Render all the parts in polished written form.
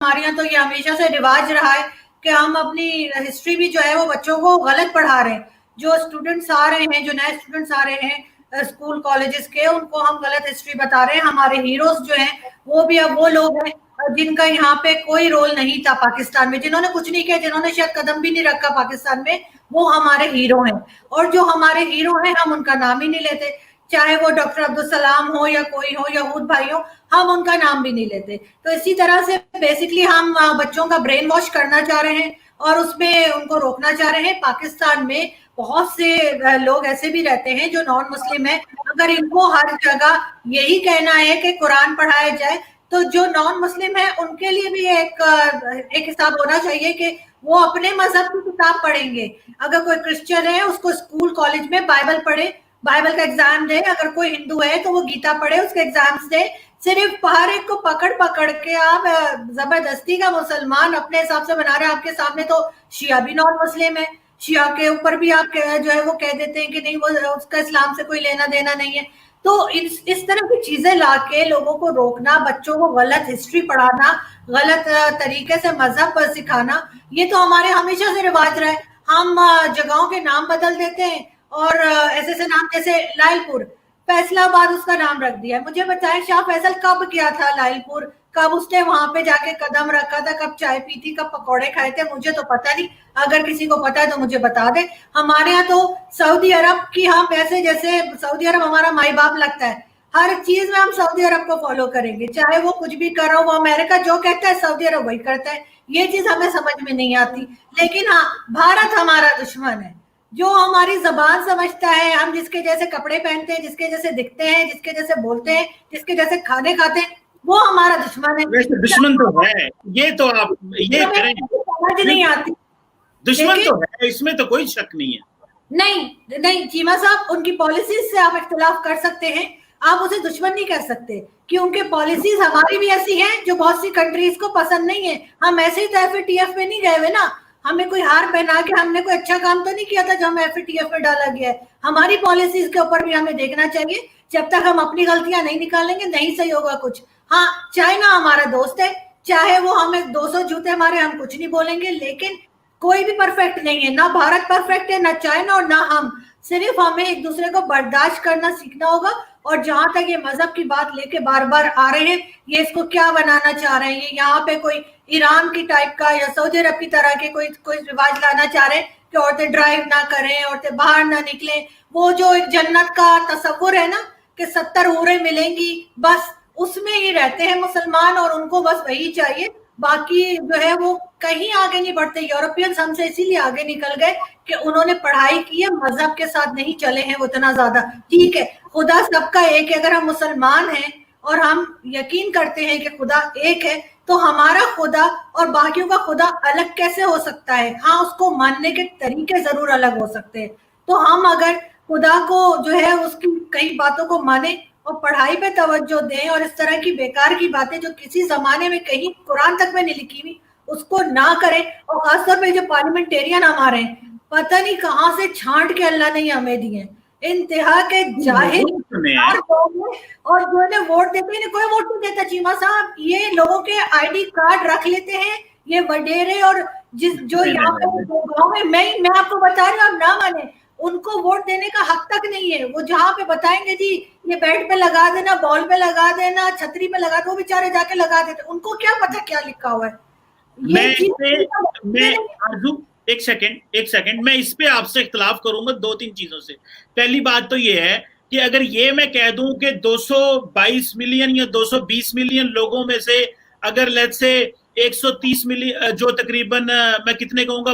हमारे यहाँ तो ये हमेशा से रिवाज रहा है कि हम अपनी हिस्ट्री भी जो है वो बच्चों को गलत पढ़ा रहे हैं। जो स्टूडेंट्स आ रहे हैं, जो नए स्टूडेंट्स आ रहे हैं स्कूल कॉलेजेस के, उनको हम गलत हिस्ट्री बता रहे हैं। हमारे हीरोज जो हैं वो भी अब वो लोग हैं जिनका यहाँ पे कोई रोल नहीं था पाकिस्तान में, जिन्होंने कुछ नहीं किया, जिन्होंने शायद कदम भी नहीं रखा पाकिस्तान में, वो हमारे हीरो हैं। और जो हमारे हीरो हैं हम उनका नाम ही नहीं लेते, चाहे वो डॉक्टर अब्दुल सलाम हो या कोई हो, यहूद भाई हो, हम उनका नाम भी नहीं लेते। तो इसी तरह से बेसिकली हम बच्चों का ब्रेन वॉश करना चाह रहे हैं और उसमें उनको रोकना चाह रहे हैं। पाकिस्तान में बहुत से लोग ऐसे भी रहते हैं जो नॉन मुस्लिम है। अगर इनको हर जगह यही कहना है कि कुरान पढ़ाया जाए, तो जो नॉन मुस्लिम है उनके लिए भी एक हिसाब होना चाहिए कि वो अपने मजहब की किताब पढ़ेंगे। अगर कोई क्रिश्चियन है उसको स्कूल कॉलेज में बाइबल पढ़े, बाइबल का एग्जाम दे। अगर कोई हिंदू है तो वो गीता पढ़े, उसके एग्जाम्स दे। सिर्फ हर एक को पकड़ पकड़ के आप जबरदस्ती का मुसलमान अपने हिसाब से बना रहे हैं। आपके सामने तो शिया भी नॉन मुस्लिम है, शिया के ऊपर भी आप जो है वो कह देते हैं कि नहीं, वो उसका इस्लाम से कोई लेना देना नहीं है। तो इस तरह की चीजें लाके लोगों को रोकना, बच्चों को गलत हिस्ट्री पढ़ाना, गलत तरीके से मजहब पर सिखाना, ये तो हमारे हमेशा से रिवाज रहा है। हम जगहों के नाम बदल देते हैं और ऐसे ऐसे नाम, जैसे लाइलपुर, फैसलाबाद उसका नाम रख दिया है। मुझे बताएं शाह फैसल कब गया था लाइलपुर, कब उसने वहां पे जाके कदम रखा था, कब चाय पी थी, कब पकौड़े खाए थे, मुझे तो पता नहीं। अगर किसी को पता है तो मुझे बता दे। हमारे यहाँ तो सऊदी अरब की हम ऐसे, जैसे सऊदी अरब हमारा माई बाप लगता है। हर चीज में हम सऊदी अरब को फॉलो करेंगे, चाहे वो कुछ भी कर रहा हो। वो अमेरिका जो कहता है सऊदी अरब वही करता है। ये चीज हमें समझ में नहीं आती। लेकिन हाँ, भारत हमारा दुश्मन है। जो हमारी जबान समझता है, हम जिसके जैसे कपड़े पहनते हैं, जिसके जैसे दिखते हैं, जिसके जैसे बोलते हैं, जिसके जैसे खाने खाते हैं, वो हमारा दुश्मन है। वैसे दुश्मन तो है, ये तो आप ये करें, समझ नहीं आती। दुश्मन तो है, इसमें तो कोई शक नहीं है। नहीं नहीं चीमा साहब, उनकी पॉलिसीज से आप इख्तिलाफ कर सकते हैं, आप उसे दुश्मन नहीं कर सकते, क्योंकि पॉलिसीज हमारी भी ऐसी हैं जो बहुत सी कंट्रीज को पसंद नहीं है। हम ऐसे ही तो एफएटीएफ में नहीं गए हुए ना। हमें कोई हार पहना के हमने कोई अच्छा काम तो नहीं किया था जो हमें एफएटीएफ में डाला गया है। हमारी पॉलिसीज के ऊपर भी हमें देखना चाहिए। जब तक हम अपनी गलतियां नहीं निकालेंगे नहीं सही होगा कुछ। हाँ, चाइना हमारा दोस्त है, चाहे वो हमें 200 जूते मारे, हम कुछ नहीं बोलेंगे। लेकिन कोई भी परफेक्ट नहीं है, ना भारत परफेक्ट है, ना चाइना और ना हम। सिर्फ हमें एक दूसरे को बर्दाश्त करना सीखना होगा। और जहां तक ये मजहब की बात लेके बार बार आ रहे हैं, ये इसको क्या बनाना चाह रहे हैं, ये यहाँ पे कोई ईरान की टाइप का या सऊदी अरब की तरह के कोई कोई रिवाज लाना चाह रहे हैं कि औरतें ड्राइव ना करें, औरतें बाहर ना निकलें। वो जो एक जन्नत का तस्वुर है ना कि 70 हूरें मिलेंगी, बस उसमें ही रहते हैं मुसलमान और उनको बस वही चाहिए। बाकी जो है वो कहीं आगे नहीं बढ़ते। यूरोपियंस हमसे इसीलिए आगे निकल गए कि उन्होंने पढ़ाई की है, मजहब के साथ नहीं चले हैं वो इतना ज्यादा। ठीक है, खुदा सबका एक है। अगर हम मुसलमान हैं और हम यकीन करते हैं कि खुदा एक है, तो हमारा खुदा और बाकियों का खुदा अलग कैसे हो सकता है? हाँ, उसको मानने के तरीके जरूर अलग हो सकते हैं। तो हम अगर खुदा को जो है उसकी कई बातों को माने और पढ़ाई पे तवज्जो दें और इस तरह की बेकार की बातें जो किसी जमाने में कहीं कुरान तक में नहीं लिखी हुई उसको ना करें। और खासतौर पे जो पार्लियामेंटेरियन हमारे हैं, पता नहीं कहाँ से छांट के अल्लाह ने हमें दिए, इंतहा के जाहिल और जो ने वोट देते हैं, कोई वोट नहीं देता। चीमा साहब, ये लोगों के आईडी कार्ड रख लेते हैं ये वडेरे, और जिस जो यहाँ पे गाँव में, मैं आपको बता रही हूँ, आप ना माने, उनको वोट देने का हक तक नहीं है। वो जहाँ पे बताएंगे जी ये बेड पे लगा देना, बॉल पे लगा देना, छतरी पे लगा दो, बेचारे जाके लगा देते। उनको क्या पता क्या लिखा हुआ है। मैं आरजू एक सेकंड मैं इस पे आपसे इख्तिलाफ करूंगा 2-3 चीजों से। पहली बात तो ये है कि अगर ये मैं कह दूं कि 222 मिलियन या 220 मिलियन लोगों में से अगर लेट्स से 130 मिलियन, जो तकरीबन मैं कितने कहूंगा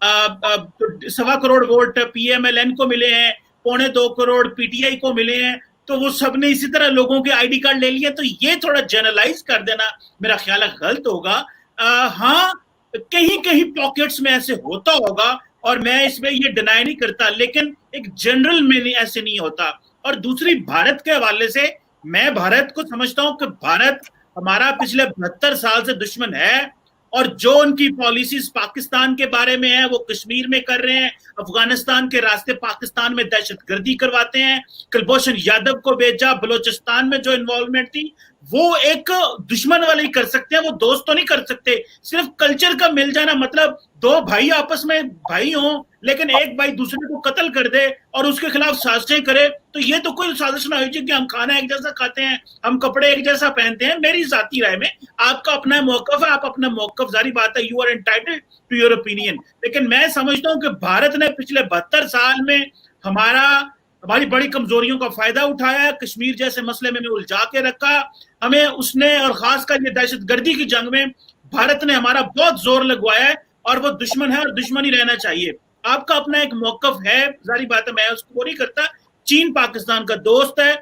1.25 करोड़ वोट पीएमएलएन को मिले हैं, 1.25 करोड़ पीटीआई को मिले हैं, तो वो सबने इसी तरह लोगों के आईडी कार्ड ले लिए, तो ये थोड़ा जनरलाइज कर देना मेरा ख्याल है गलत होगा। हाँ, कहीं कहीं पॉकेट्स में ऐसे होता होगा और मैं इसमें ये डिनाई नहीं करता, लेकिन एक जनरल में नहीं, ऐसे नहीं होता। और दूसरी, भारत के हवाले से मैं भारत को समझता हूं कि भारत हमारा पिछले 72 साल से दुश्मन है, और जो उनकी पॉलिसीज पाकिस्तान के बारे में है वो कश्मीर में कर रहे हैं, अफगानिस्तान के रास्ते पाकिस्तान में दहशतगर्दी करवाते हैं, कुलभूषण यादव को भेजा, बलोचिस्तान में जो इन्वॉल्वमेंट थी वो एक दुश्मन वाले ही कर सकते हैं, वो दोस्त तो नहीं कर सकते। सिर्फ कल्चर का मिल जाना, मतलब दो भाई आपस में भाई हों लेकिन एक भाई दूसरे को कत्ल कर दे और उसके खिलाफ साजिशें करे, तो ये तो कोई साजिश ना हुई कि हम खाना एक जैसा खाते हैं, हम कपड़े एक जैसा पहनते हैं। मेरी जाती राय में, आपका अपना मौकफ है, आप अपना मौकफ, जारी बात है, you are entitled to your opinion. लेकिन मैं समझता हूं कि भारत ने पिछले 72 साल में हमारी बड़ी कमजोरियों का फायदा उठाया, कश्मीर जैसे मसले में उलझा के रखा हमें उसने, और खासकर ये दहशतगर्दी की जंग में भारत ने हमारा बहुत जोर लगवाया है, और वो दुश्मन है और दुश्मन ही रहना चाहिए। आपका अपना एक मौकफ है, जारी बात है, मैं उसको नहीं करता। चीन पाकिस्तान का दोस्त है,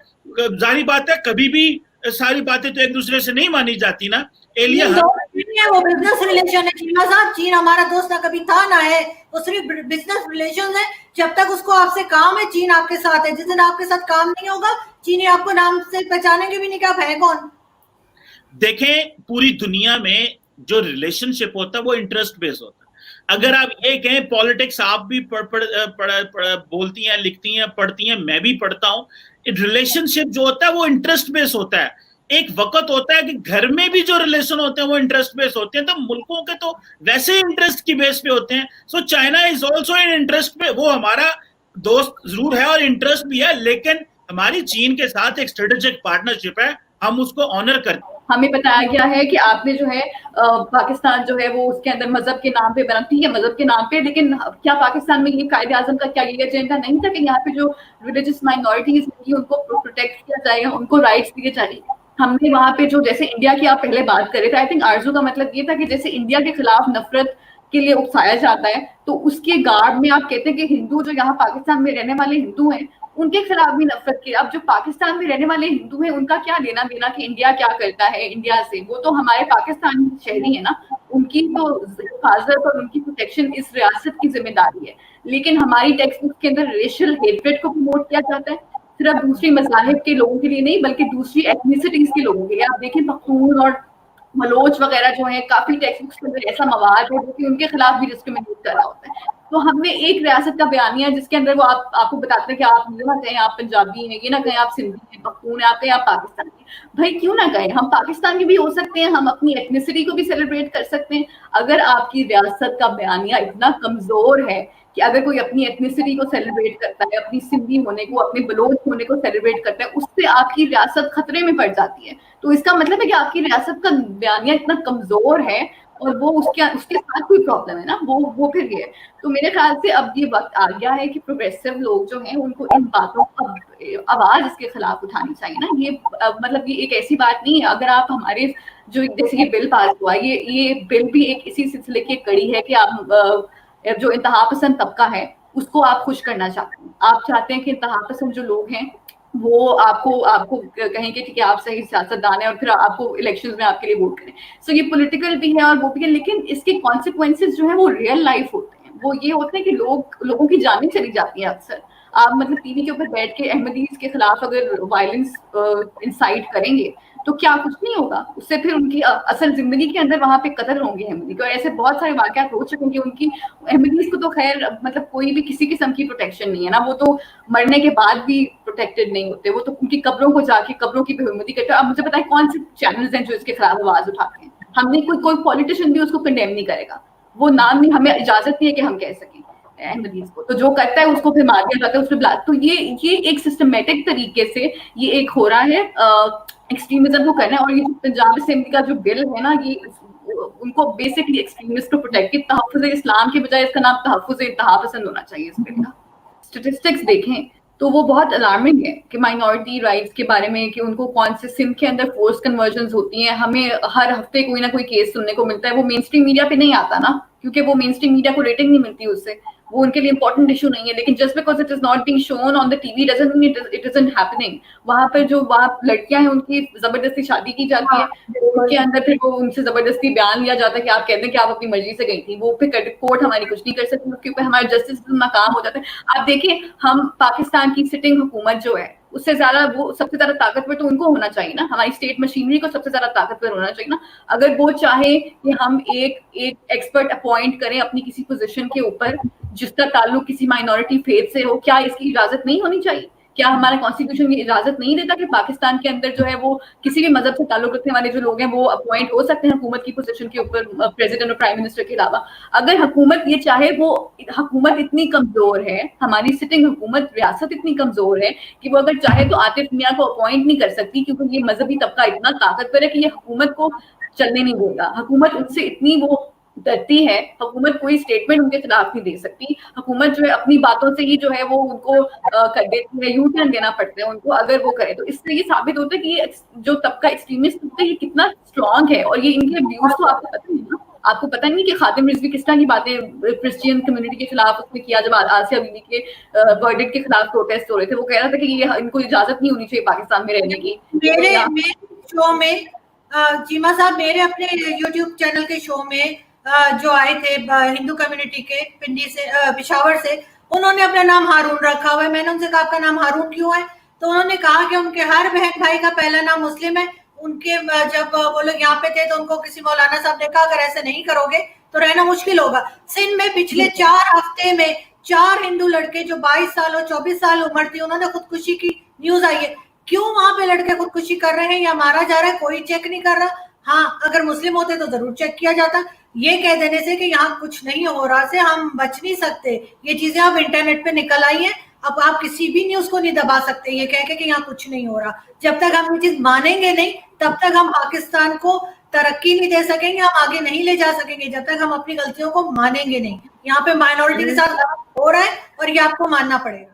जारी बात है, कभी भी सारी बातें तो एक दूसरे से नहीं मानी जाती ना। एलिया है, वो बिजनेस रिलेशन है चीना साहब। चीन हमारा दोस्त ना कभी था ना है, वो सिर्फ बिजनेस रिलेशन है। जब तक उसको आपसे काम है, चीन आपके साथ है। जिस दिन आपके साथ काम नहीं होगा, चीनी आपको नाम से पहचानेंगे भी नहीं कि आप है कौन। देखें, पूरी दुनिया में जो रिलेशनशिप होता है वो इंटरेस्ट बेस्ड होता है। अगर आप ये कहें पॉलिटिक्स, आप भी बोलती हैं, लिखती हैं, पढ़ती हैं, मैं भी पढ़ता हूं, रिलेशनशिप जो होता है वो इंटरेस्ट बेस्ड होता है। एक वक्त होता है कि घर में भी जो रिलेशन होते हैं वो इंटरेस्ट बेस्ड होते हैं, तो मुल्कों के तो वैसे ही इंटरेस्ट की बेस पे होते हैं। So China is also in interest पे, वो हमारा दोस्त जरूर है और इंटरेस्ट भी है, लेकिन हमारी चीन के साथ एक स्ट्रेटेजिक पार्टनरशिप है, हम उसको ऑनर करते हैं। हमें बताया गया है कि आपने जो है पाकिस्तान जो है वो उसके अंदर मजहब के नाम पे बनाती है, मजहब के नाम पे, लेकिन क्या पाकिस्तान में ये कायदे आजम का क्या ये एजेंडा नहीं था कि यहाँ पे जो रिलीजियस माइनॉरिटीज हैं उनको प्रोटेक्ट किया जाएगा, उनको राइट्स दिए जाएंगे। हमने वहां पे जो, जैसे इंडिया की आप पहले बात करे थे, आई थिंक आरजू का मतलब ये था कि जैसे इंडिया के खिलाफ नफरत के लिए उकसाया जाता है, तो उसके गार्ड में आप कहते हैं कि हिंदू जो यहाँ पाकिस्तान में रहने वाले हिंदू हैं उनके खिलाफ भी नफरत की। अब जो पाकिस्तान में रहने वाले हिंदू हैं उनका क्या लेना देना कि इंडिया क्या करता है इंडिया से, वो तो हमारे पाकिस्तान शहरी है ना, उनकी तो हिफाजत और उनकी प्रोटेक्शन इस रियासत की जिम्मेदारी है। लेकिन हमारी टेक्स्ट बुक के अंदर रेशियल हेट्रेड को प्रमोट किया जाता है, सिर्फ दूसरी मज़ाहिब के लोगों के लिए नहीं बल्कि दूसरी एथनिसिटीज के लोगों के लिए। आप देखें पख्तून और मलोच वगैरह जो है, काफी टेक्स्ट बुक्स के अंदर ऐसा मवाद है जो कि उनके खिलाफ भी डिस्क्रिमिनेट कर रहा होता है। तो हमने एक रियासत का बयानिया जिसके अंदर वो आपको बताते हैं कि आप ये ना कहें आप पंजाबी हैं, ये ना कहें आप सिंधी हैं, पख्तून है, आप कहें आप पाकिस्तानी। भाई क्यों ना कहें, हम पाकिस्तान के भी हो सकते हैं, हम अपनी एथनिसिटी को भी सेलिब्रेट कर सकते हैं। अगर आपकी रियासत का बयानिया इतना कमजोर है कि अगर कोई अपनी एथनिसिटी को सेलिब्रेट करता है, अपनी सिंधी होने को, अपने बलोच होने को सेलिब्रेट करता है, उससे आपकी रियासत खतरे में पड़ जाती है। तो इसका मतलब है कि आपकी रियासत का बयानिया इतना कमजोर है और वो उसके साथ कोई प्रॉब्लम है ना, वो फिर ये। तो मेरे ख्याल से अब ये वक्त आ गया है कि प्रोग्रेसिव लोग जो हैं उनको इन बातों पर आवाज इसके खिलाफ उठानी चाहिए ना। ये मतलब ये एक ऐसी बात नहीं है। अगर आप हमारे जो जैसे ये बिल पास हुआ, ये बिल भी एक इसी सिलसिले की कड़ी है कि आप जो इंतहा पसंद तबका है उसको आप खुश करना चाहते हैं। आप चाहते हैं कि इंतहा पसंद जो लोग हैं वो आपको कहें कि ठीक है आप सही सियासतदान है और फिर आपको इलेक्शंस में आपके लिए वोट करें। सो ये पॉलिटिकल भी है और वो भी है, लेकिन इसके कॉन्सिक्वेंसेस जो है वो रियल लाइफ होते हैं। वो ये होते हैं कि लोगों की जानें चली जाती हैं अक्सर। आप मतलब टीवी के ऊपर बैठ के अहमदीज के खिलाफ अगर वायलेंस इंसाइट करेंगे तो क्या कुछ नहीं होगा, उससे फिर उनकी असल जिंदगी के अंदर वहां पे कत्ल होंगे अहमदी के। और ऐसे बहुत सारे वाकयात हो चुके हैं कि उनकी अहमदीज को तो खैर मतलब कोई भी किसी किस्म की प्रोटेक्शन नहीं है ना, वो तो मरने के बाद भी प्रोटेक्टेड नहीं होते, वो तो उनकी कब्रों को जाके कब्रों की बेहरमती करते हैं। अब मुझे पता है कौन से चैनल्स हैं जो इसके खिलाफ आवाज उठाते हैं। हमने कोई पॉलिटिशियन भी उसको कंडेम नहीं करेगा, वो नाम नहीं, हमें इजाजत नहीं है कि हम कह सकें अहमदीज को। तो जो करता है उसको फिर मार दिया जाता है, उसमें ब्लास्ट। तो ये एक सिस्टमेटिक तरीके से ये एक हो रहा है एक्सट्रीमिज्म को करना है। और ये पंजाब असेंबली का जो बिल है ना, ये उनको बेसिकली एक्सट्रीमिस्ट को प्रोटेक्ट की तहफ़्फ़ुज़ इस्लाम के बजाय इसका नाम तहफ़्फ़ुज़ इंतहा पसंद होना चाहिए इस बिल का। स्टेटिस्टिक्स देखें तो वो बहुत अलार्मिंग है कि माइनॉरिटी राइट्स के बारे में कि उनको कौन से सिंध के अंदर फोर्स कन्वर्जन्स होती हैं। हमें हर हफ्ते कोई ना कोई केस सुनने को मिलता है, वो मेन स्ट्रीम मीडिया पे नहीं आता ना, क्योंकि वो मेन स्ट्रीम मीडिया को रेटिंग नहीं मिलती उससे, वो उनके लिए इंपॉर्टेंट इशू नहीं है। लेकिन just because it is not being shown on the TV doesn't mean it isn't happening. वहां पर जो वहाँ लड़कियां हैं उनकी जबरदस्ती शादी की जाती है, उनके अंदर फिर वो उनसे जबरदस्ती बयान लिया जाता है कि आप कहते हैं कि आप अपनी मर्जी से गई थी, वो फिर कोर्ट हमारी कुछ नहीं कर सकती, उसके ऊपर हमारा जस्टिस नाकाम हो जाता है। आप देखिए हम पाकिस्तान की सिटिंग हुकूमत जो है उससे ज्यादा वो सबसे ज्यादा ताकतवर तो उनको होना चाहिए ना, हमारी स्टेट मशीनरी को सबसे ज्यादा ताकतवर होना चाहिए ना। अगर वो चाहे कि हम एक एक्सपर्ट अपॉइंट करें अपनी किसी पोजीशन के ऊपर जिसका ताल्लुक किसी माइनॉरिटी फेथ से हो, क्या इसकी इजाजत नहीं होनी चाहिए? क्या हमारा कॉन्स्टिट्यूशन ये इजाजत नहीं देता कि पाकिस्तान के अंदर जो है वो किसी भी मजहब से ताल्लुक रखने वाले जो लोग हैं वो अपॉइंट हो सकते हैं हुकूमत की पोजीशन के ऊपर, प्रेसिडेंट और प्राइम मिनिस्टर के अलावा? अगर हुकूमत ये चाहे, वो हुकूमत इतनी कमजोर है, हमारी सिटिंग हुकूमत रियासत इतनी कमजोर है कि वो अगर चाहे तो आतिफ मियां को अपॉइंट नहीं कर सकती, क्योंकि ये मजहबी तबका इतना ताकतवर है कि ये हुकूमत को चलने नहीं देगा। हुकूमत उनसे इतनी वो डरती है, हुकूमत कोई स्टेटमेंट उनके खिलाफ नहीं दे सकती। हुकूमत जो है अपनी बातों से ही जो है वो उनको कर देती है, यू टर्न देना पड़ता है उनको अगर वो करे। तो इससे ये साबित होता है कि ये जो तबका एक्सट्रीमिस्ट तबका ये कितना स्ट्रांग है। और ये इनके व्यूज तो आपको पता नहीं ना, आपको पता नहीं कि खादिम रिजवी किस तरह की बातें क्रिश्चियन कम्युनिटी के खिलाफ उसने किया जब आसिया बीवी के वर्डिक्ट के खिलाफ प्रोटेस्ट हो रहे थे। वो कह रहा था कि ये इनको इजाजत नहीं होनी चाहिए पाकिस्तान में रहने की। मेरे शो में चीमा साहब, मेरे अपने यूट्यूब चैनल के शो में जो आए थे हिंदू कम्युनिटी के पिंडी से, पेशावर से, उन्होंने अपना नाम हारून रखा हुआ है। मैंने उनसे कहा आपका नाम हारून क्यों है? तो उन्होंने कहा कि उनके हर बहन भाई का पहला नाम मुस्लिम है। उनके जब वो लोग यहाँ पे थे तो उनको किसी मौलाना साहब ने कहा अगर ऐसे नहीं करोगे तो रहना मुश्किल होगा। सिंध में पिछले 4 हफ्ते में 4 हिंदू लड़के जो 22 साल और 24 साल उम्र थी, उन्होंने खुदकुशी की न्यूज आई है। क्यों वहां पे लड़के खुदकुशी कर रहे हैं या मारा जा रहा है, कोई चेक नहीं कर रहा। हाँ, अगर मुस्लिम होते तो जरूर चेक किया जाता। ये कह देने से कि यहाँ कुछ नहीं हो रहा से हम बच नहीं सकते। ये चीजें अब इंटरनेट पे निकल आई हैं, अब आप किसी भी न्यूज को नहीं दबा सकते ये कह के कि यहाँ कुछ नहीं हो रहा। जब तक हम ये चीज मानेंगे नहीं तब तक हम पाकिस्तान को तरक्की नहीं दे सकेंगे, हम आगे नहीं ले जा सकेंगे जब तक हम अपनी गलतियों को मानेंगे नहीं। यहाँ पे माइनॉरिटी के साथ हो रहा है और ये आपको मानना पड़ेगा।